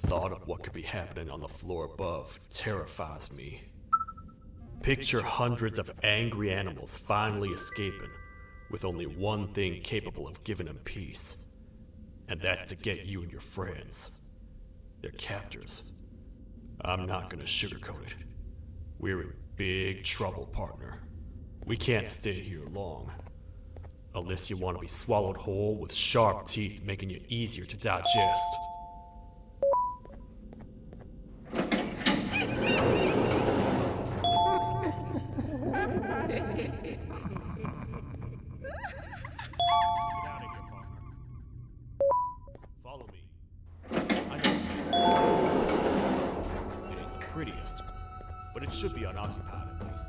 thought of what could be happening on the floor above terrifies me. Picture hundreds of angry animals finally escaping, with only one thing capable of giving them peace. And that's to get you and your friends. Their captors. I'm not gonna sugarcoat it. We're in big trouble, partner. We can't stay here long. Unless you want to be swallowed whole with sharp teeth making you easier to digest. Follow me. I know it ain't the prettiest, but it should be unoccupied at least.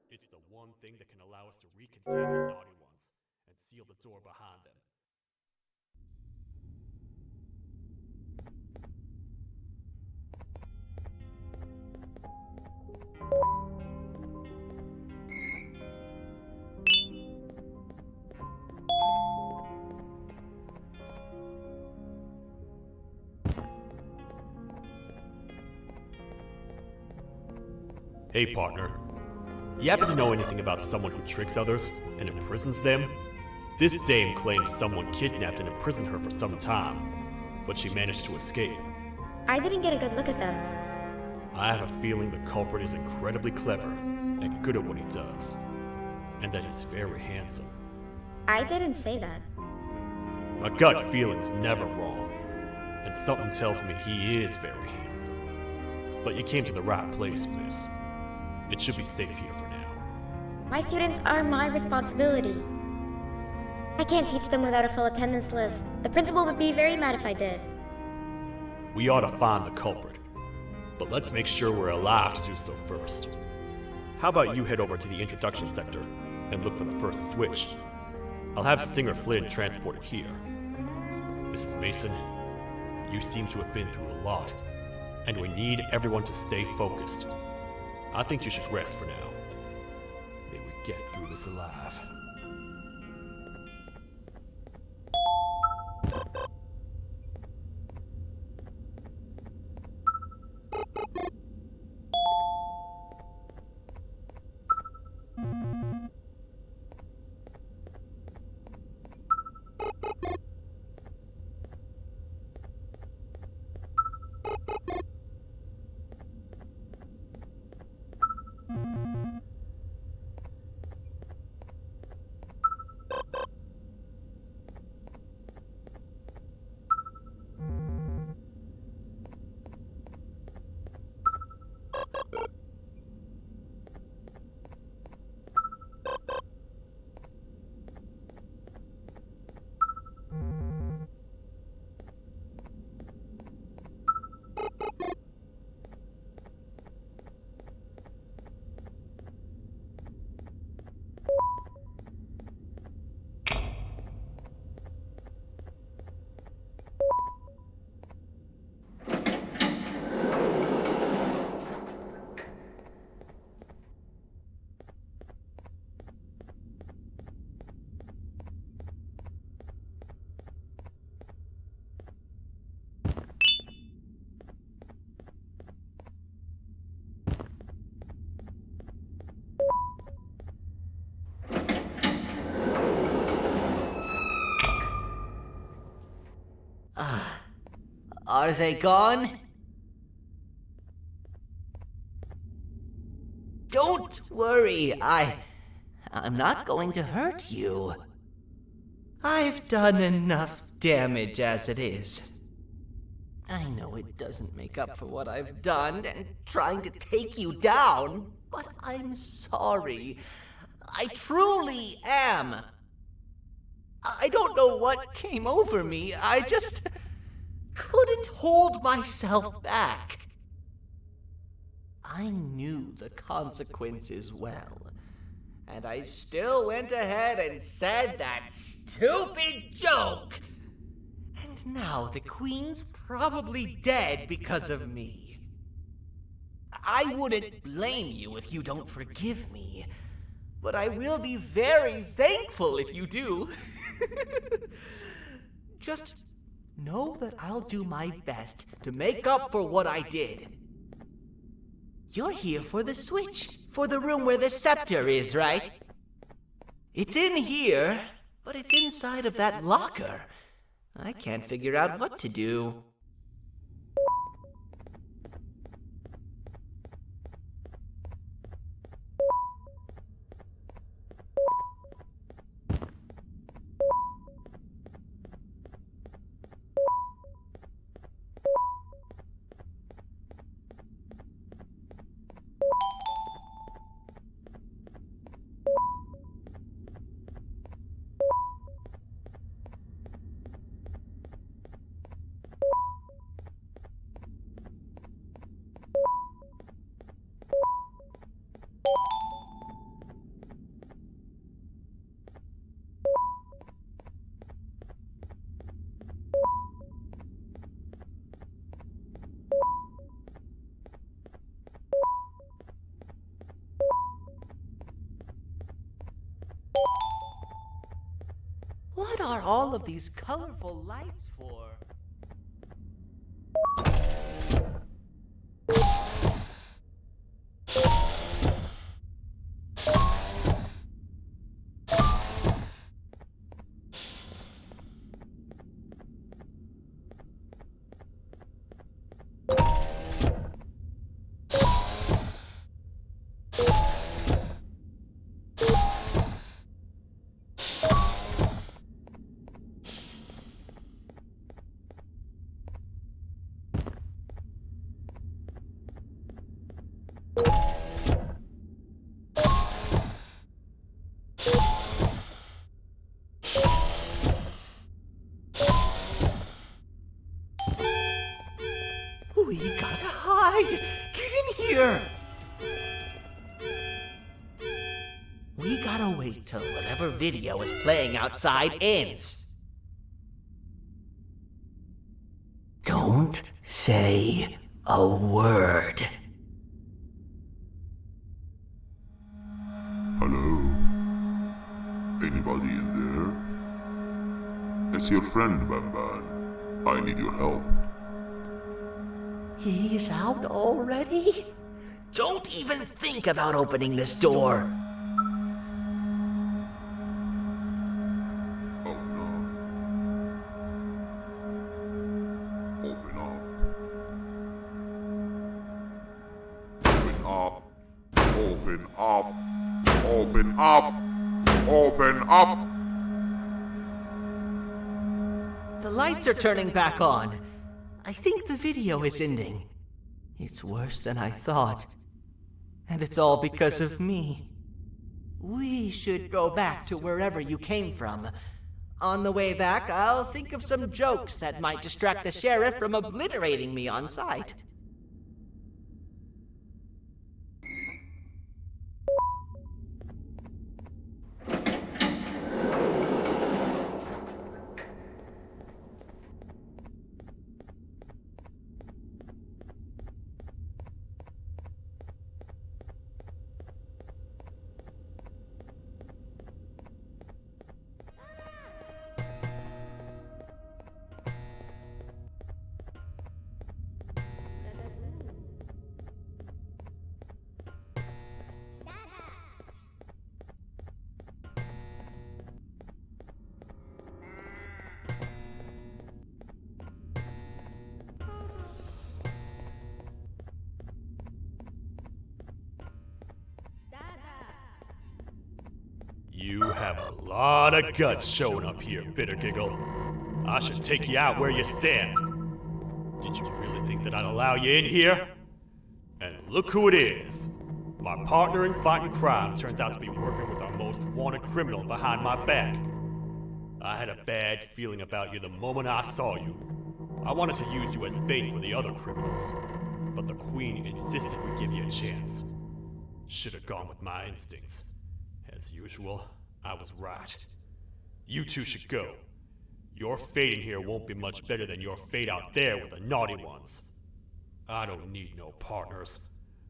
It's the one thing that can allow us to recontain the naughty ones and seal the door behind them. Hey, partner. You happen to know anything about someone who tricks others and imprisons them? This dame claims someone kidnapped and imprisoned her for some time, but she managed to escape. I didn't get a good look at them. I have a feeling the culprit is incredibly clever and good at what he does, and that he's very handsome. I didn't say that. My gut feeling's never wrong, and something tells me he is very handsome. But you came to the right place, miss. It should be safe here for now. My students are my responsibility. I can't teach them without a full attendance list. The principal would be very mad if I did. We ought to find the culprit, but let's make sure we're alive to do so first. How about you head over to the introduction sector and look for the first switch? I'll have Stinger Flynn transported here. Mrs. Mason, you seem to have been through a lot, and we need everyone to stay focused. I think you should rest for now. May we get through this alive. Are they gone? Don't worry, I'm not going to hurt you. I've done enough damage as it is. I know it doesn't make up for what I've done and trying to take you down, but I'm sorry. I truly am. I don't know what came over me. I just couldn't hold myself back. I knew the consequences well, and I still went ahead and said that stupid joke. And now the Queen's probably dead because of me. I wouldn't blame you if you don't forgive me, but I will be very thankful if you do. Just know that I'll do my best to make up for what I did. You're here for the switch, for the room where the scepter is, right? It's in here, but it's inside of that locker. I can't figure out what to do. What are all of these colorful lights for? We gotta hide! Get in here! We gotta wait till whatever video is playing outside ends. Don't say a word. Hello? Anybody in there? It's your friend, Banban. I need your help. He's out already? Don't even think about opening this door. Oh no. Open up. Open up. Open up. Open up. The lights are turning back on. I think the video is ending. It's worse than I thought. And it's all because of me. We should go back to wherever you came from. On the way back, I'll think of some jokes that might distract the sheriff from obliterating me on sight. You have a lot of guts showing up here, Bitter Giggle. I should take you out where you stand. Did you really think that I'd allow you in here? And look who it is. My partner in fighting crime turns out to be working with our most wanted criminal behind my back. I had a bad feeling about you the moment I saw you. I wanted to use you as bait for the other criminals, but the Queen insisted we give you a chance. Should have gone with my instincts. As usual, I was right. You two should go. Your fate in here won't be much better than your fate out there with the naughty ones. I don't need no partners.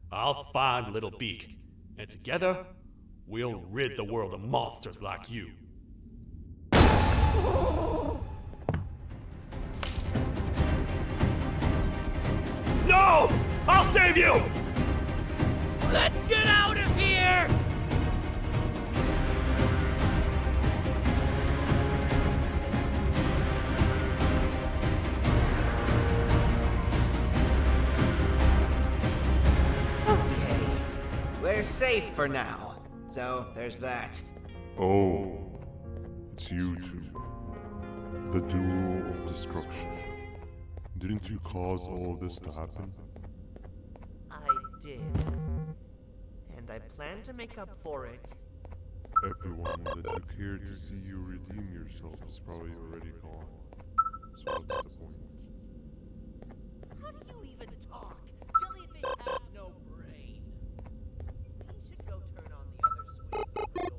I'll find Little Beak, and together, we'll rid the world of monsters like you. No! I'll save you! Let's get out of here! Okay, we're safe for now. So, there's that. Oh, it's you two. The duo of destruction. Didn't you cause all of this to happen? I did. And I plan to make up for it. Everyone that you cared to see you redeem yourself is probably already gone. So what's the point? How do you even talk? Jellyfish have no brain. We should go turn on the other switch on the door.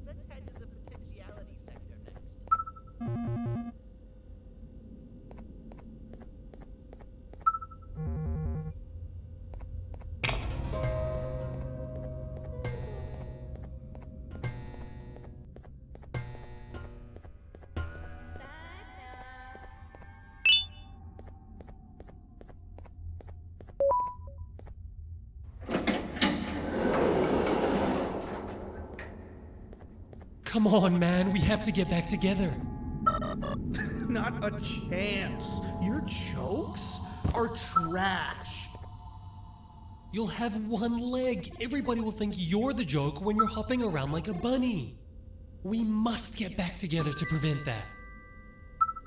Let's head to the potentiality sector next. Come on, man, we have to get back together. Not a chance. Your jokes are trash. You'll have one leg. Everybody will think you're the joke when you're hopping around like a bunny. We must get back together to prevent that.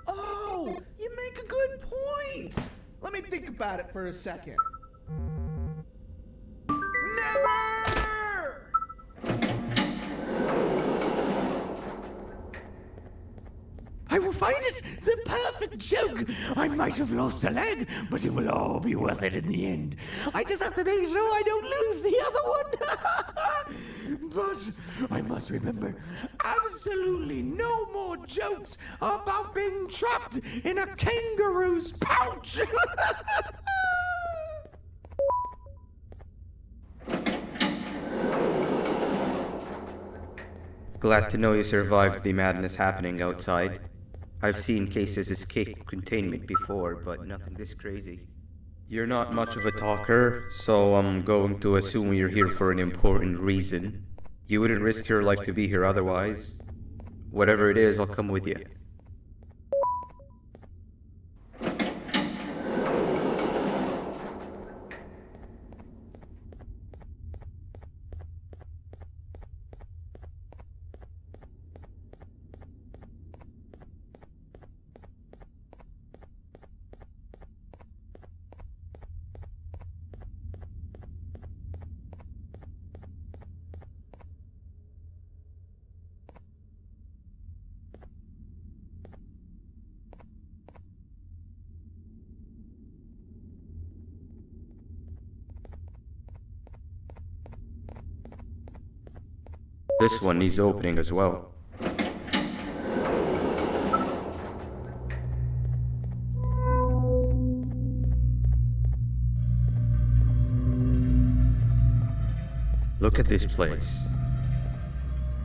Oh, you make a good point. Let me think about it for a second. Never! I will find it! The perfect joke! I might have lost a leg, but it will all be worth it in the end. I just have to make sure I don't lose the other one! But I must remember, absolutely no more jokes about being trapped in a kangaroo's pouch! Glad to know you survived the madness happening outside. I've seen cases escape containment before, but nothing this crazy. You're not much of a talker, so I'm going to assume you're here for an important reason. You wouldn't risk your life to be here otherwise. Whatever it is, I'll come with you. This one needs opening as well. Look at this place.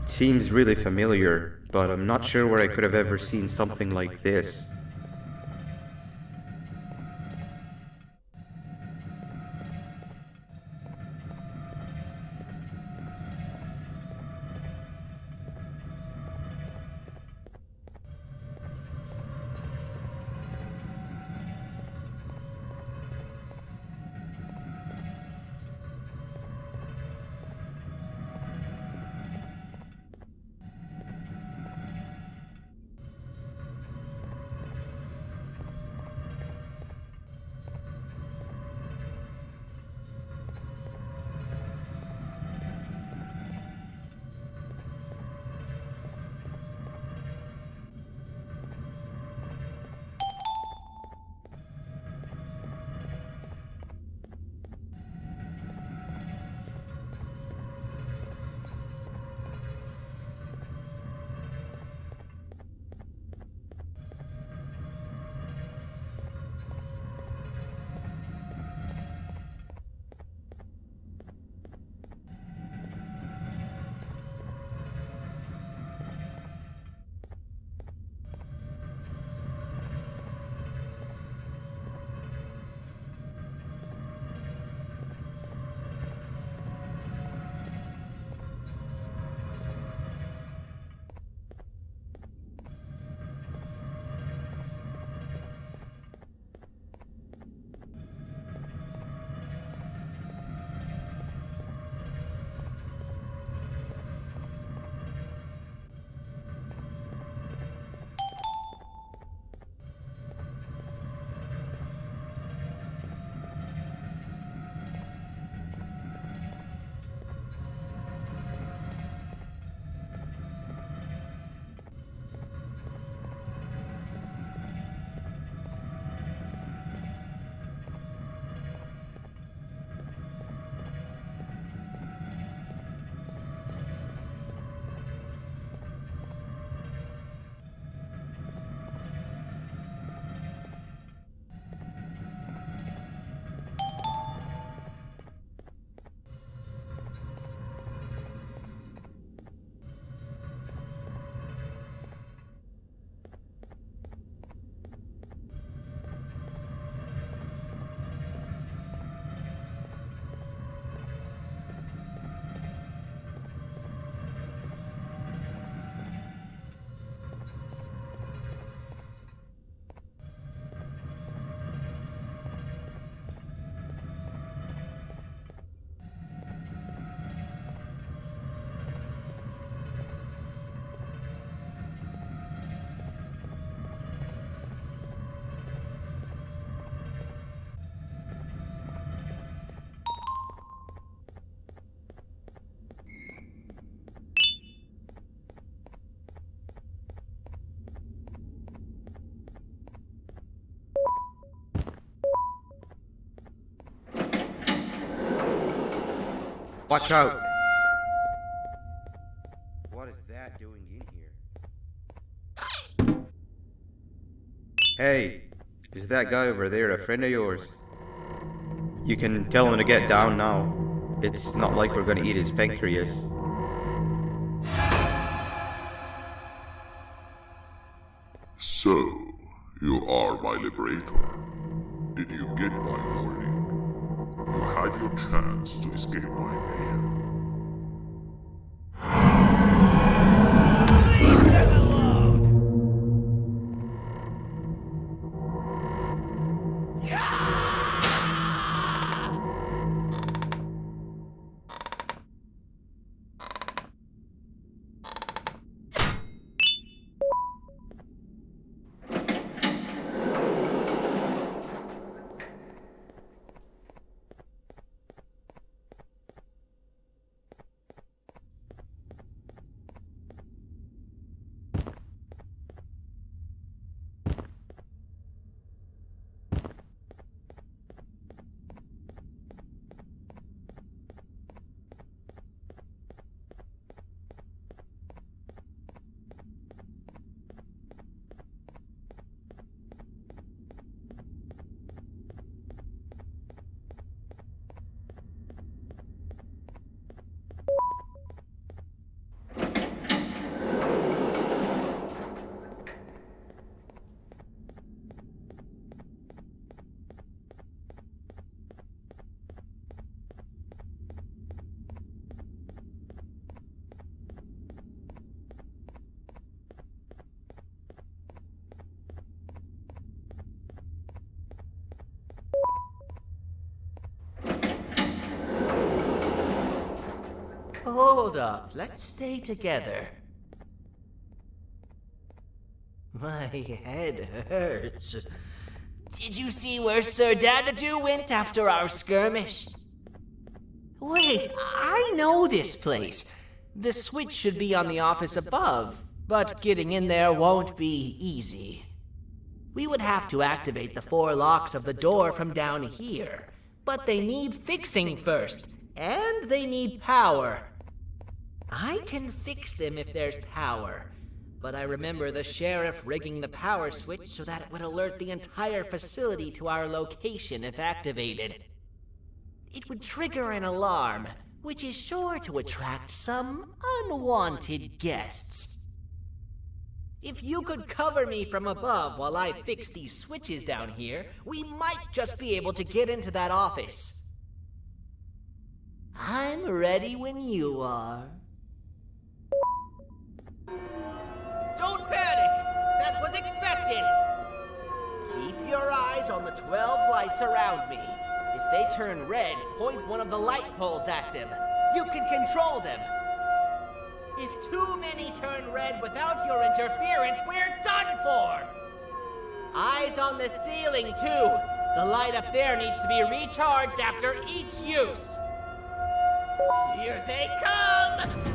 It seems really familiar, but I'm not sure where I could have ever seen something like this. Watch out! What is that doing in here? Hey, is that guy over there a friend of yours? You can tell him to get down now. It's not like we're gonna eat his pancreas. So, you are my liberator. Did you get my warning? You had your chance to escape my mayhem. Hold up, let's stay together. My head hurts. Did you see where Sir Dadadoo went after our skirmish? Wait, I know this place. The switch should be on the office above, but getting in there won't be easy. We would have to activate the 4 locks of the door from down here, but they need fixing first, and they need power. I can fix them if there's power, but I remember the sheriff rigging the power switch so that it would alert the entire facility to our location if activated. It would trigger an alarm, which is sure to attract some unwanted guests. If you could cover me from above while I fix these switches down here, we might just be able to get into that office. I'm ready when you are. Don't panic! That was expected! Keep your eyes on the 12 lights around me. If they turn red, point one of the light poles at them. You can control them. If too many turn red without your interference, we're done for! Eyes on the ceiling, too. The light up there needs to be recharged after each use. Here they come!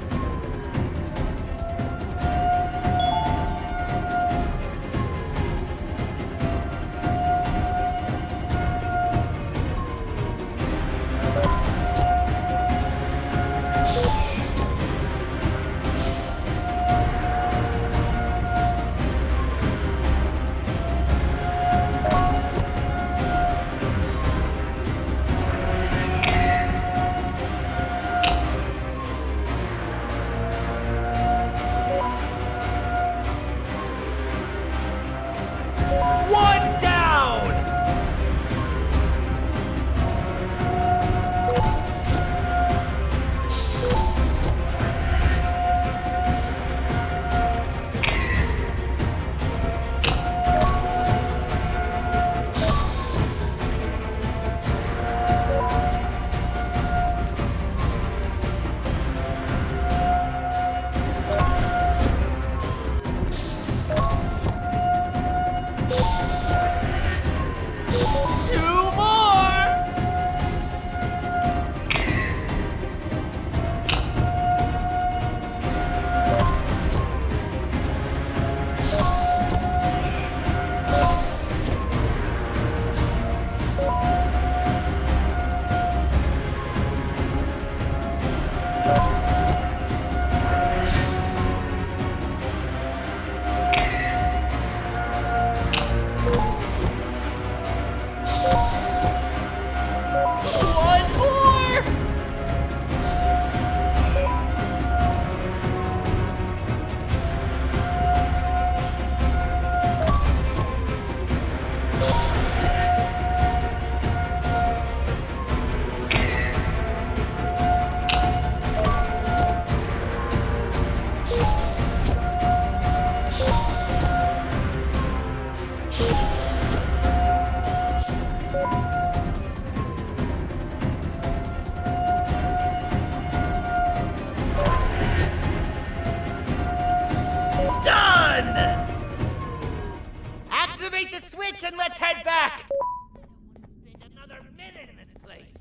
and let's head back! I don't want to spend another minute in this place.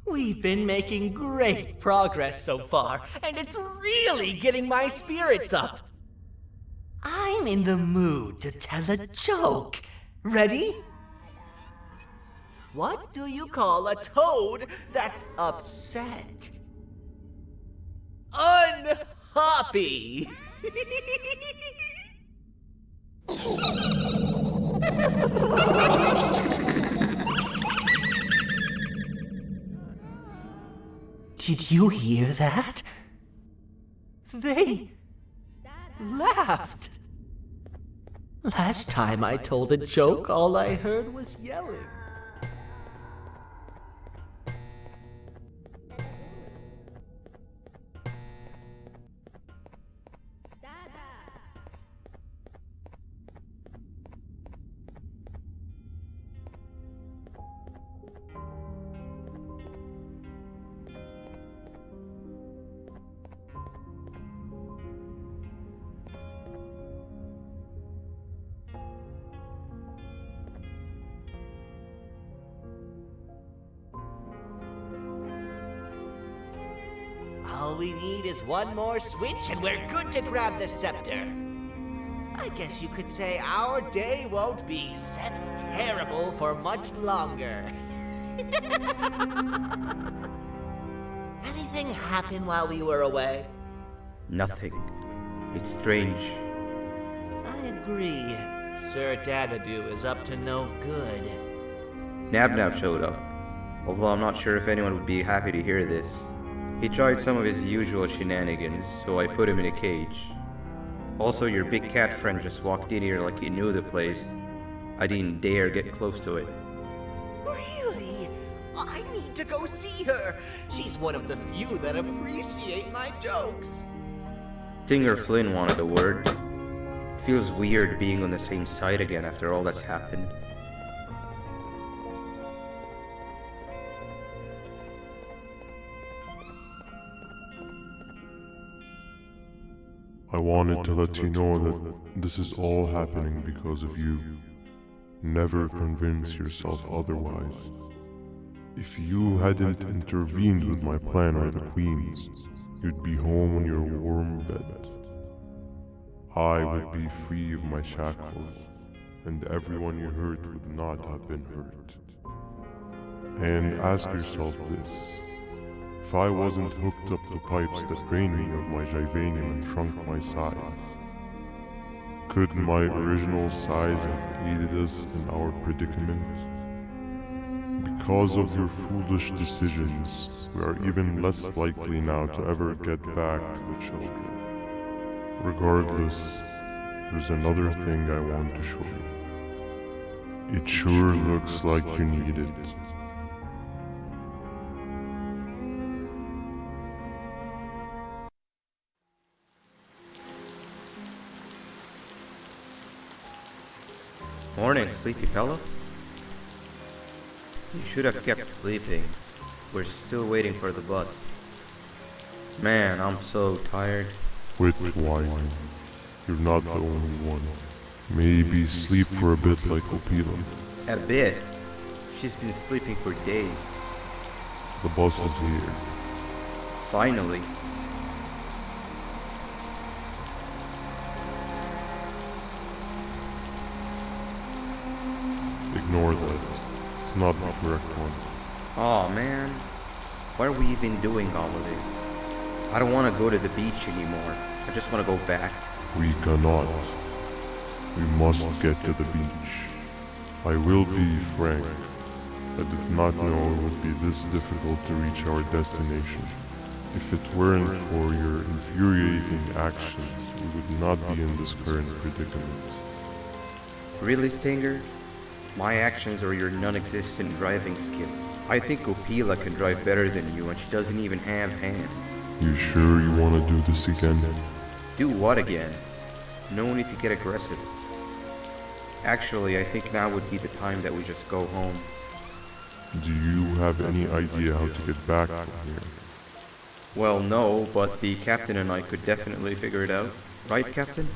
We've been making great progress so far, and it's really getting my spirits up. I'm in the mood to tell a joke. Ready? What do you call a toad that's upset? Unhappy! Did you hear that? They laughed. Last time I told a joke, all I heard was yelling. All we need is one more switch and we're good to grab the scepter. I guess you could say our day won't be terrible for much longer. Anything happen while we were away? Nothing. It's strange. I agree. Sir Dadadoo is up to no good. Nab showed up, although I'm not sure if anyone would be happy to hear this. He tried some of his usual shenanigans, so I put him in a cage. Also, your big cat friend just walked in here like he knew the place. I didn't dare get close to it. Really? I need to go see her. She's one of the few that appreciate my jokes. Singer Flynn wanted a word. Feels weird being on the same side again after all that's happened. I wanted to let you know that this is all happening because of you. Never convince yourself otherwise. If you hadn't intervened with my plan or the Queen's, you'd be home on your warm bed. I would be free of my shackles, and everyone you hurt would not have been hurt. And ask yourself this. If I wasn't hooked up to pipes that drained me of my Jivanium and shrunk my size, could my original size have aided us in our predicament? Because of your foolish decisions, we are even less likely now to ever get back to the children. Regardless, there's another thing I want to show you. It sure looks like you need it. Morning, sleepy fellow. You should have kept sleeping. We're still waiting for the bus. Man, I'm so tired. Quit whining. You're not the only one. Maybe sleep for a bit like Opila. A bit? She's been sleeping for days. The bus is here. Finally. ignore that. It's not the correct one. Aw, man. Why are we even doing all of this? I don't want to go to the beach anymore. I just want to go back. We cannot. We must get to the beach. I will be frank. I did not know it would be this difficult to reach our destination. If it weren't for your infuriating actions, we would not be in this current predicament. Really, Stinger? My actions are your non-existent driving skill. I think Opila can drive better than you and she doesn't even have hands. You sure you want to do this again? Do what again? No need to get aggressive. Actually, I think now would be the time that we just go home. Do you have any idea how to get back from here? Well, no, but the captain and I could definitely figure it out. Right, Captain?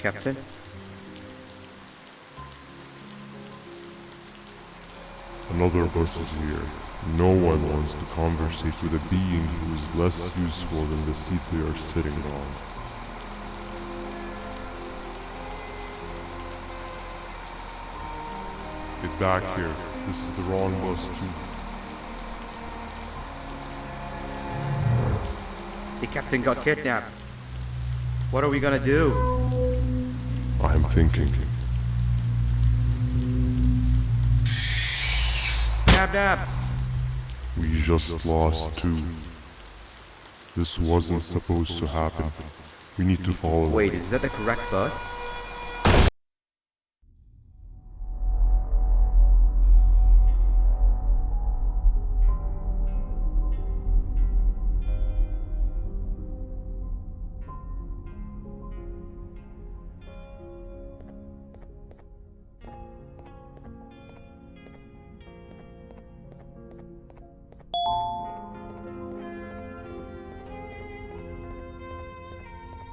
Captain? Another bus is here. No one wants to conversate with a being who is less useful than the seat they are sitting on. Get back here. This is the wrong bus too. The captain got kidnapped. What are we gonna do? I'm thinking. Dab dab! We just lost two. This wasn't supposed to happen. We need to follow. Wait, is that the correct bus?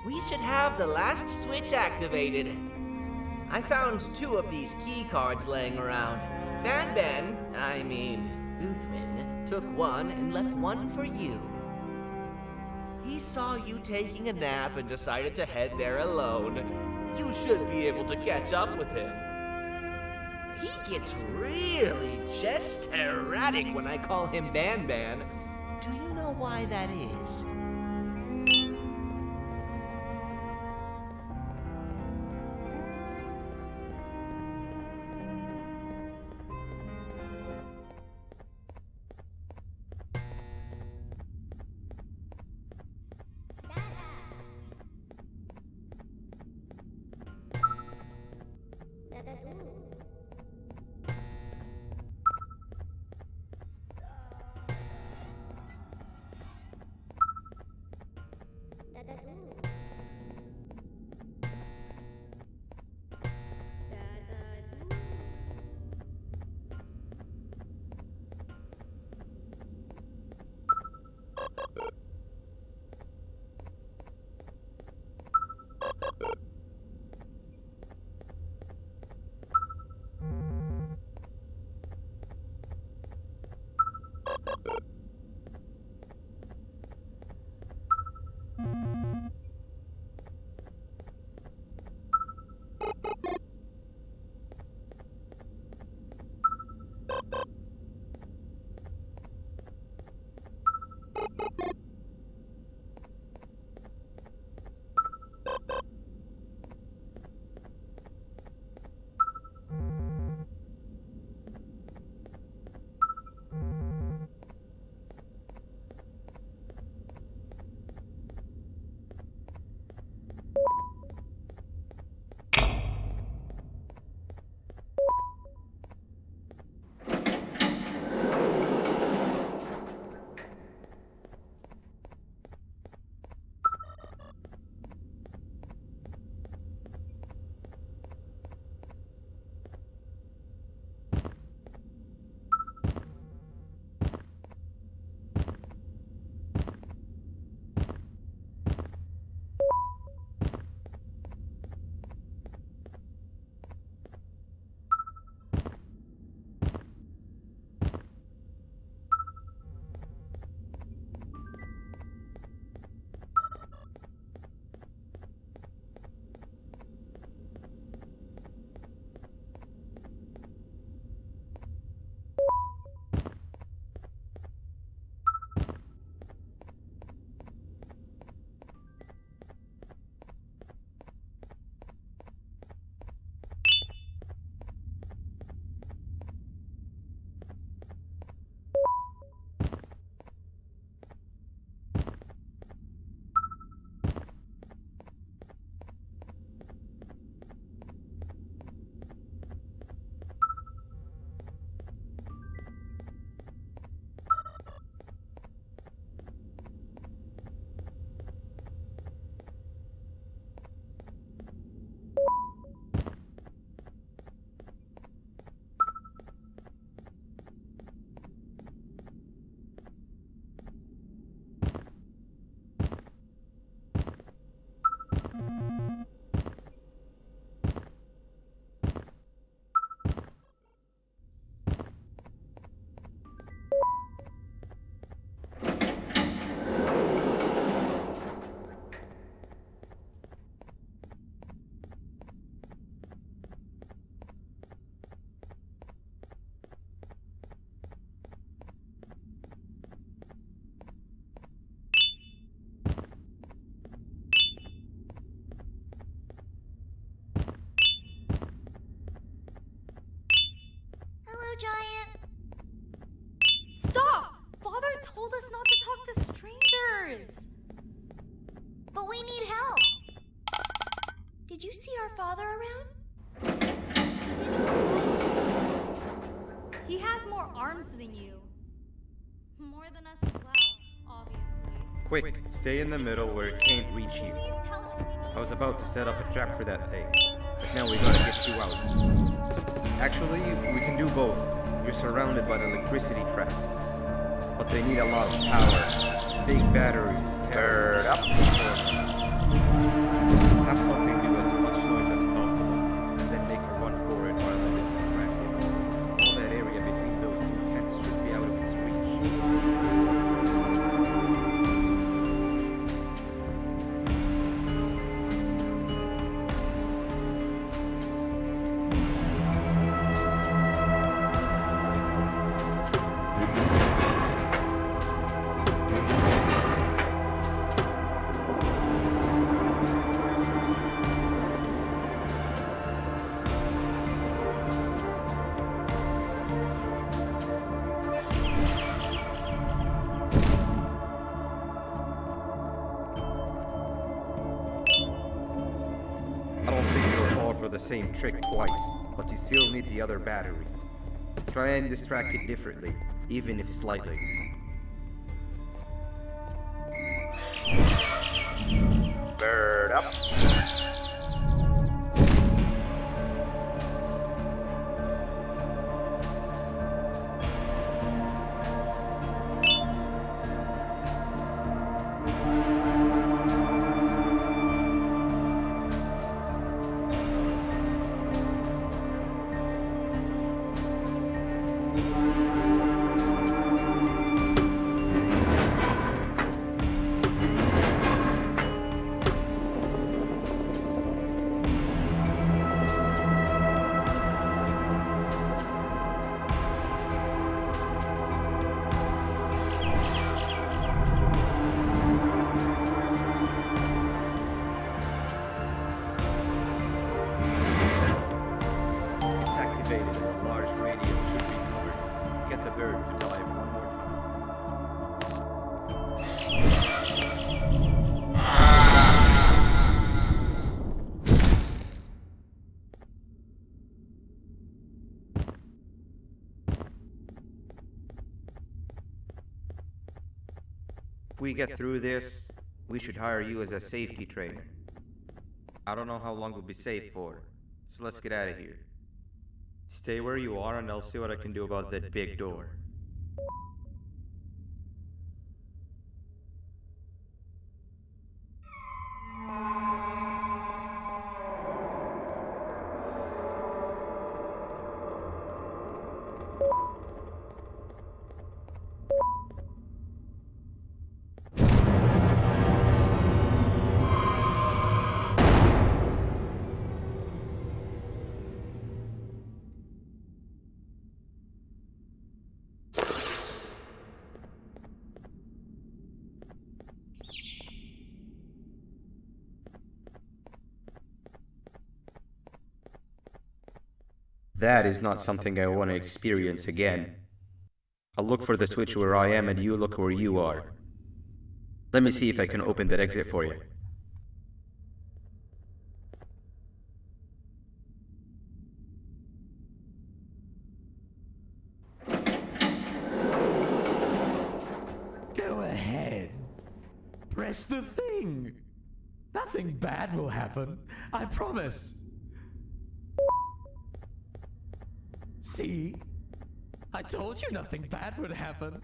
We should have the last switch activated. I found 2 of these key cards laying around. Banban, Uthman, took one and left one for you. He saw you taking a nap and decided to head there alone. You should be able to catch up with him. He gets really just erratic when I call him Banban. Do you know why that is? Did you see our father around? He has more arms than you. More than us as well, obviously. Quick, stay in the middle where it can't reach you. Please tell him we need I was about to set up a trap for that thing, but now we gotta get you out. Actually, we can do both. You're surrounded by an electricity trap, but they need a lot of power. Big batteries carried up. Have something do as much noise as possible, and then make a run for it while it is distracted. All that area between those two tents should be out of its reach. I don't think you'll fall for the same trick twice, but you still need the other battery. Try and distract it differently, even if slightly. Bird up. It's activated and a large radius should be covered. Get the bird to dive one more time. If we get through this, we should hire you as a safety trainer. I don't know how long we'll be safe for, so let's get out of here. Stay where you are and I'll see what I can do about that big door. That is not something I want to experience again. I'll look for the switch where I am and you look where you are. Let me see if I can open that exit for you. Go ahead. Press the thing. Nothing bad will happen. I promise. See? I told you nothing bad would happen.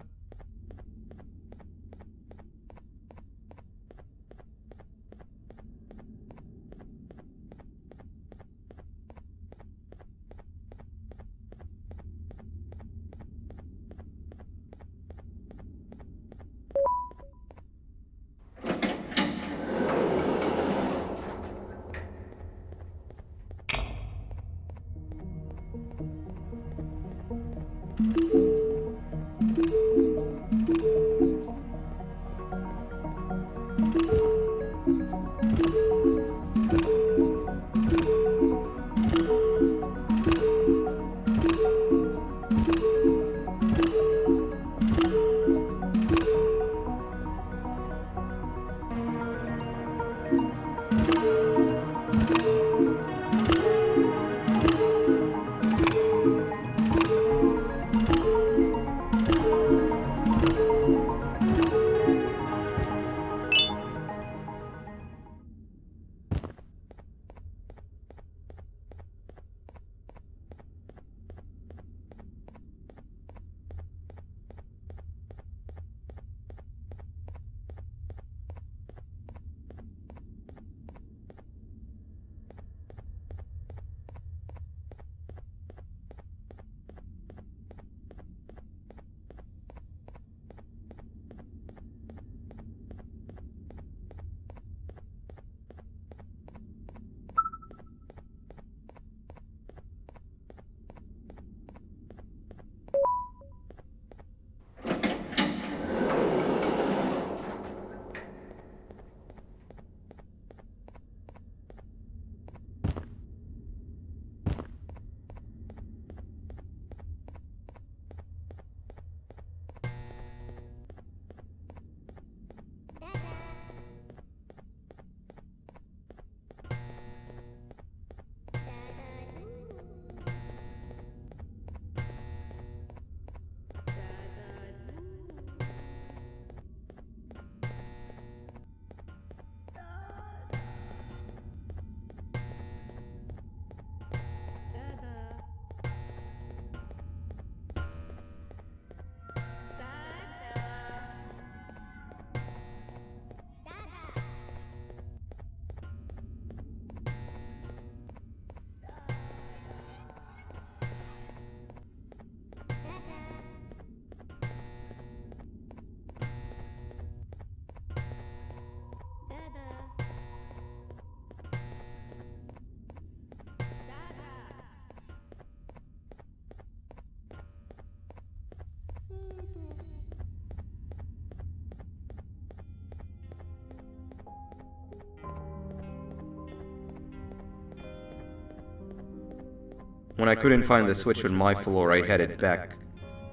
When I couldn't find the switch on my floor, I headed back.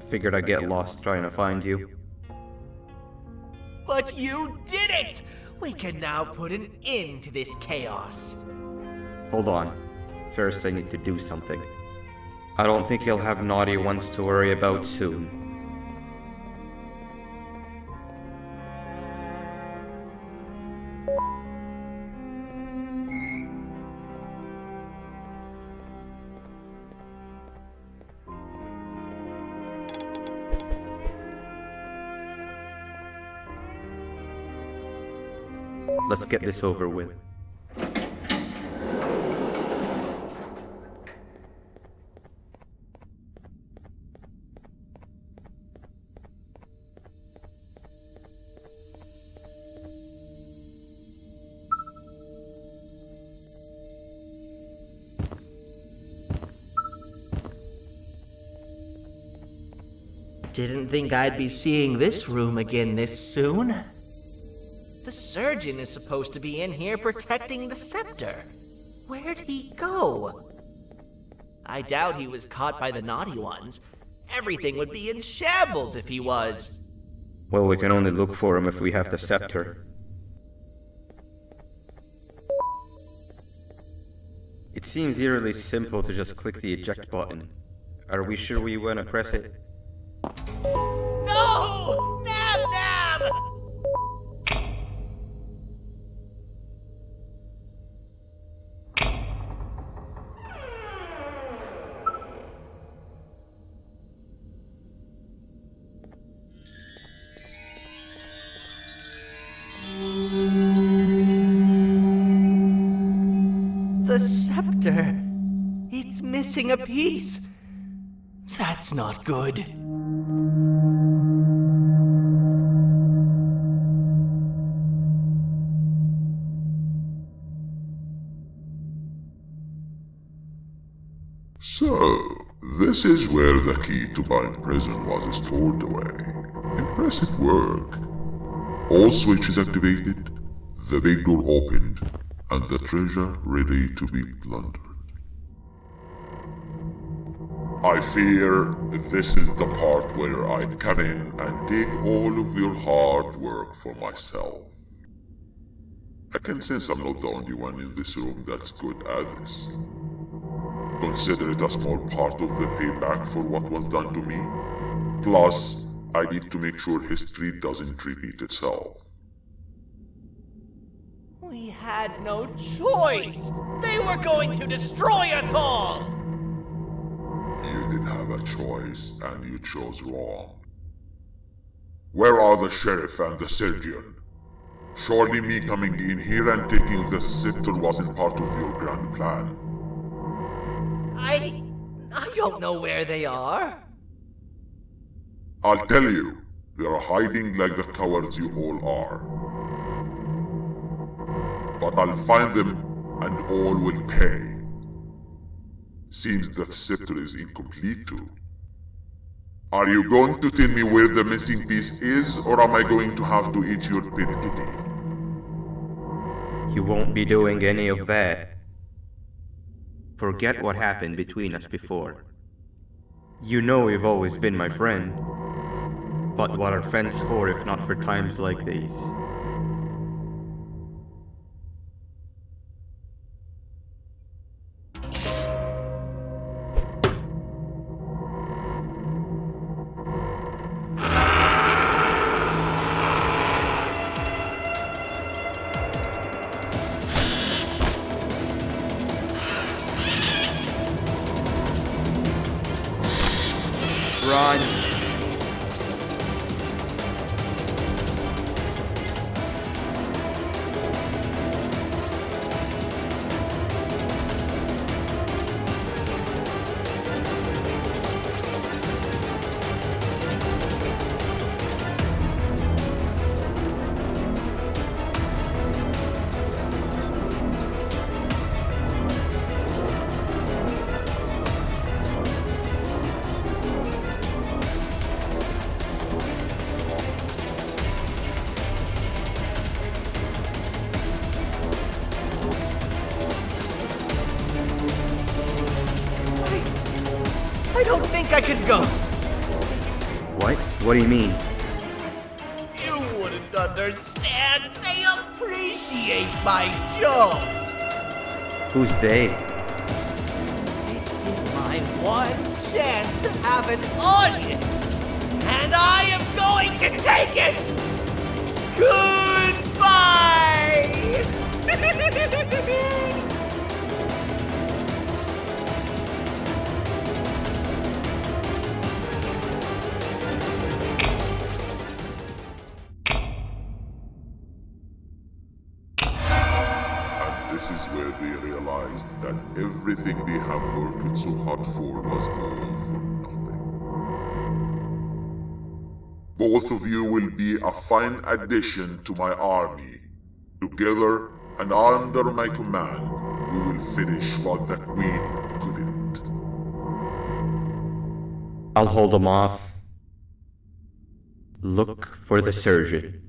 Figured I'd get lost trying to find you. But you did it! We can now put an end to this chaos. Hold on. First I need to do something. I don't think he'll have naughty ones to worry about soon. Let's get this over with. Didn't think I'd be seeing this room again this soon. The surgeon is supposed to be in here protecting the scepter. Where'd he go? I doubt he was caught by the naughty ones. Everything would be in shambles if he was. Well, we can only look for him if we have the scepter. It seems eerily simple to just click the eject button. Are we sure we want to press it? No! Nab Nab! The scepter. It's missing a piece. That's not good. So, this is where the key to Bind Prison was stored away. Impressive work. All switches activated, the big door opened, and the treasure ready to be plundered. I fear this is the part where I come in and take all of your hard work for myself. I can sense I'm not the only one in this room that's good at this. Consider it a small part of the payback for what was done to me. Plus, I need to make sure history doesn't repeat itself. We had no choice! They were going to destroy us all! You did have a choice, and you chose wrong. Where are the sheriff and the surgeon? Surely me coming in here and taking the scepter wasn't part of your grand plan. I don't know where they are. I'll tell you, they are hiding like the cowards you all are. But I'll find them, and all will pay. Seems that scepter is incomplete too. Are you going to tell me where the missing piece is, or am I going to have to eat your pet kitty? You won't be doing any of that. Forget what happened between us before. You know you've always been my friend. But what are friends for if not for times like these? Run! don't think I could go. What? What do you mean? You wouldn't understand. They appreciate my jokes. Who's they? This is my one chance to have an audience, and I am going to take it. Goodbye. This is where they realized that everything they have worked so hard for was all for nothing. Both of you will be a fine addition to my army. Together and under my command, we will finish what the Queen couldn't. I'll hold them off. Look for the surgeon.